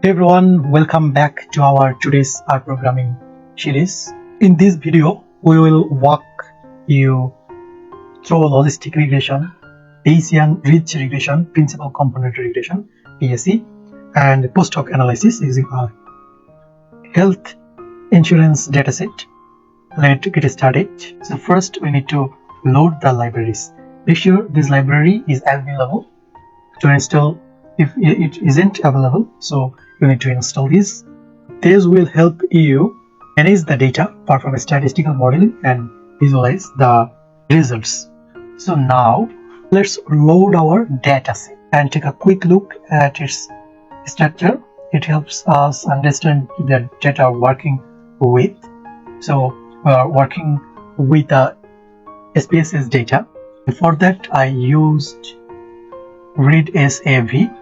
Hey everyone, welcome back to our today's R programming series. In this video, we will walk you through logistic regression, Bayesian Ridge Regression, Principal Component Regression, PCA, and Post-Hoc Analysis using our health insurance dataset. Let's get started. So first, we need to load the libraries. Make sure this library is available to install. If it isn't available, so you need to install this. This will help you manage the data, perform statistical modeling, and visualize the results. So now let's load our dataset and take a quick look at its structure. It helps us understand the data we're working with. So we are working with the SPSS data. For that, I used readsav,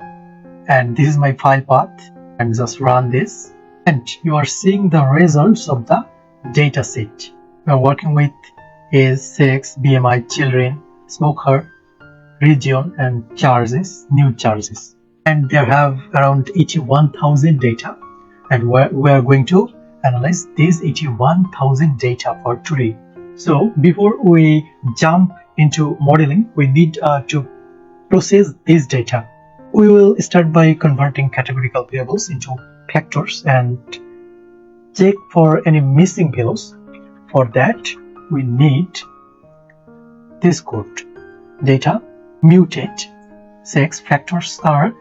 and this is my file path, and just run this, and you are seeing the results of the data set. We are working with age, sex, BMI, children, smoker, region, and charges, new charges, and they have around 81,000 data, and we are going to analyze these 81,000 data for today. So before we jump into modeling, we need to process this data. We will start by converting categorical variables into factors and check for any missing values. For that, we need this code. Data mutate sex. Factors are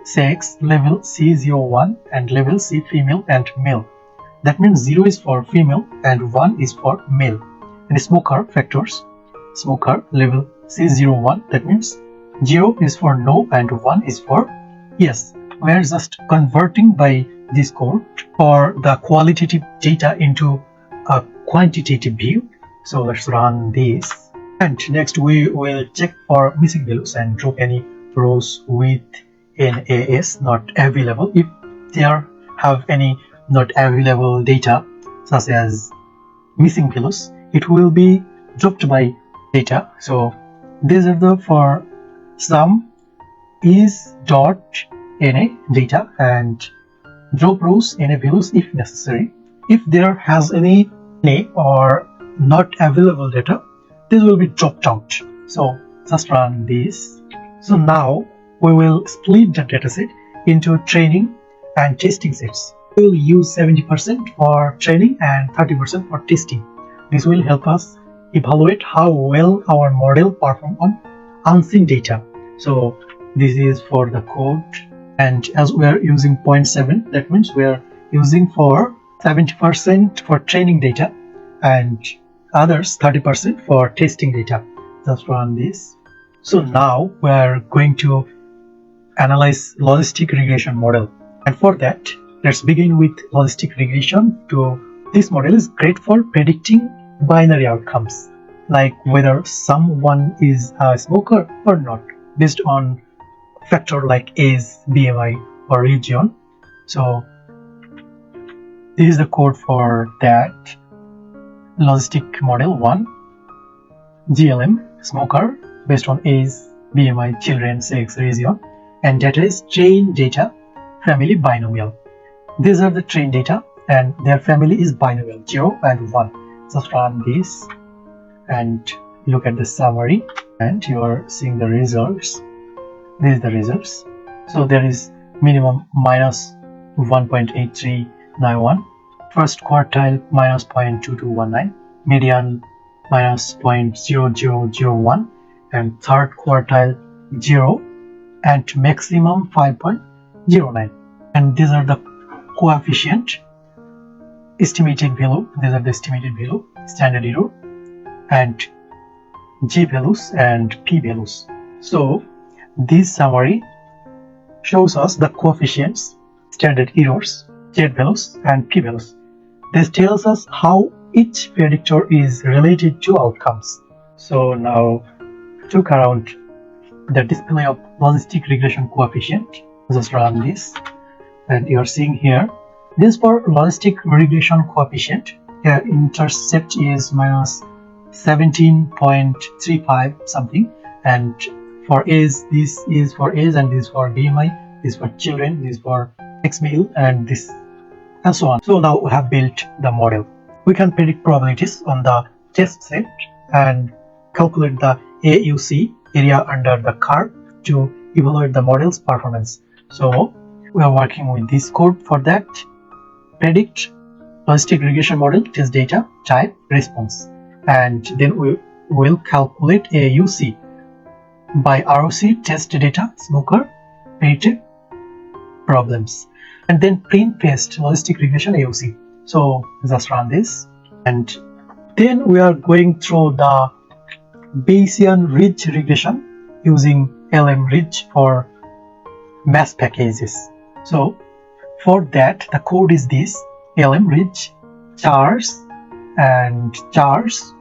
sex, level C01 and level C female and male. That means 0 is for female and 1 is for male. And smoker factors, smoker level C01, that means 0 is for no and 1 is for yes. We are just converting by this code for the qualitative data into a quantitative view. So let's run this, and next we will check for missing values and drop any rows with NAS not available. If there have any not available data such as missing values, it will be dropped by data. So these are the for sum is dot na data and drop rows na values if necessary. If there has any na or not available data, this will be dropped out. So just run this. So now we will split the dataset into training and testing sets. We will use 70% for training and 30% for testing. This will help us evaluate how well our model performs on unseen data. So this is for the code, and as we are using 0.7, that means we are using for 70% for training data and others 30% for testing data. Just run this. So now we are going to analyze logistic regression model, and for that, let's begin with logistic regression. This model is great for predicting binary outcomes, like whether someone is a smoker or not, based on factor like age, BMI, or region. So this is the code for that. Logistic model 1, GLM, smoker, based on age, BMI, children, sex, region, and data is trained data, family binomial. These are the trained data, and their family is binomial, 0 and 1. Just run this and look at the summary, and you are seeing the results. These are the results. So there is minimum minus 1.8391, first quartile minus 0.2219, median minus 0.0001, and third quartile 0, and maximum 5.09. And these are the coefficient, estimated value. These are the estimated value, standard error, and G values and P values. So this summary shows us the coefficients, standard errors, Z values, and P values. This tells us how each predictor is related to outcomes. So now look around the display of logistic regression coefficient. Just run this, and you are seeing here this for logistic regression coefficient. Here intercept is minus 17.35 something, and for age, this is for age, and this is for BMI, this is for children, this is for 6 mil and this and so on. So now we have built the model. We can predict probabilities on the test set and calculate the AUC, area under the curve, to evaluate the model's performance. So we are working with this code for that. Predict logistic regression model, test data, type, response, and then we will calculate AUC by ROC, test data, smoker, predicted problems, and then print paste logistic regression AUC. So just run this, and then we are going through the Bayesian Ridge Regression using LM Ridge for mass packages. So for that, the code is this: LM Ridge chars and chars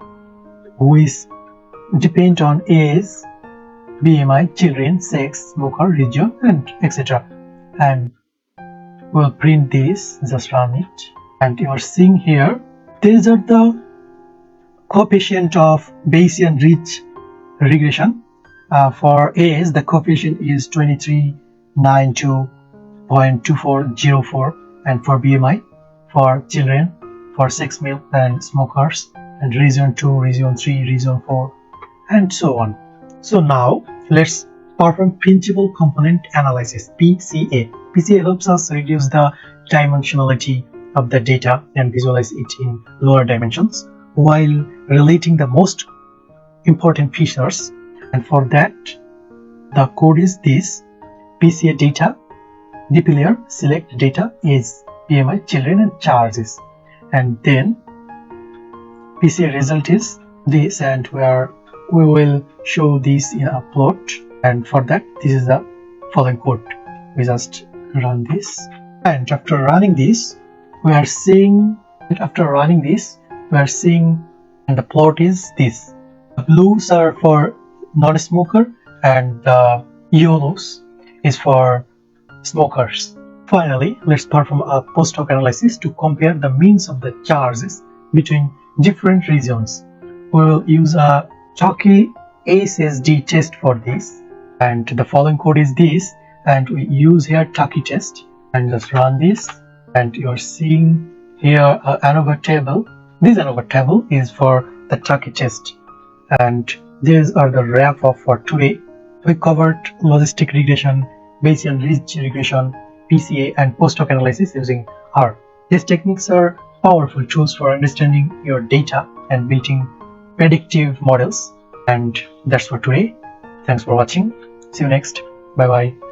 which depend on age, BMI, children, sex, smoker, region, and etc. And we'll print this, just run it, and you are seeing here these are the coefficient of Bayesian Ridge Regression. For age, the coefficient is 2392.2404, and for BMI, for children, for sex, male, and smokers, and region 2, region 3, region 4, and so on. So now let's perform principal component analysis, PCA. PCA helps us reduce the dimensionality of the data and visualize it in lower dimensions while relating the most important features. And for that, the code is this: PCA data, DP layer, select data, is BMI, children, and charges, and then PCA result is this, and we will show this in a plot. And for that, this is the following code. We just run this, and after running this, we are seeing, and the plot is this: the blues are for non-smoker and the yellows is for smokers. Finally, let's perform a post-hoc analysis to compare the means of the charges between different regions. We will use a Chalky SSD test for this, and the following code is this, and we use here Chalky test, and just run this, and you are seeing here an ANOVA table. This ANOVA table is for the Chalky test, and these are the wrap up for today. We covered logistic regression, Bayesian Ridge regression, PCA, and post-hoc analysis using R. These techniques are powerful tools for understanding your data and building predictive models. And that's for today. Thanks for watching. See you next. Bye bye.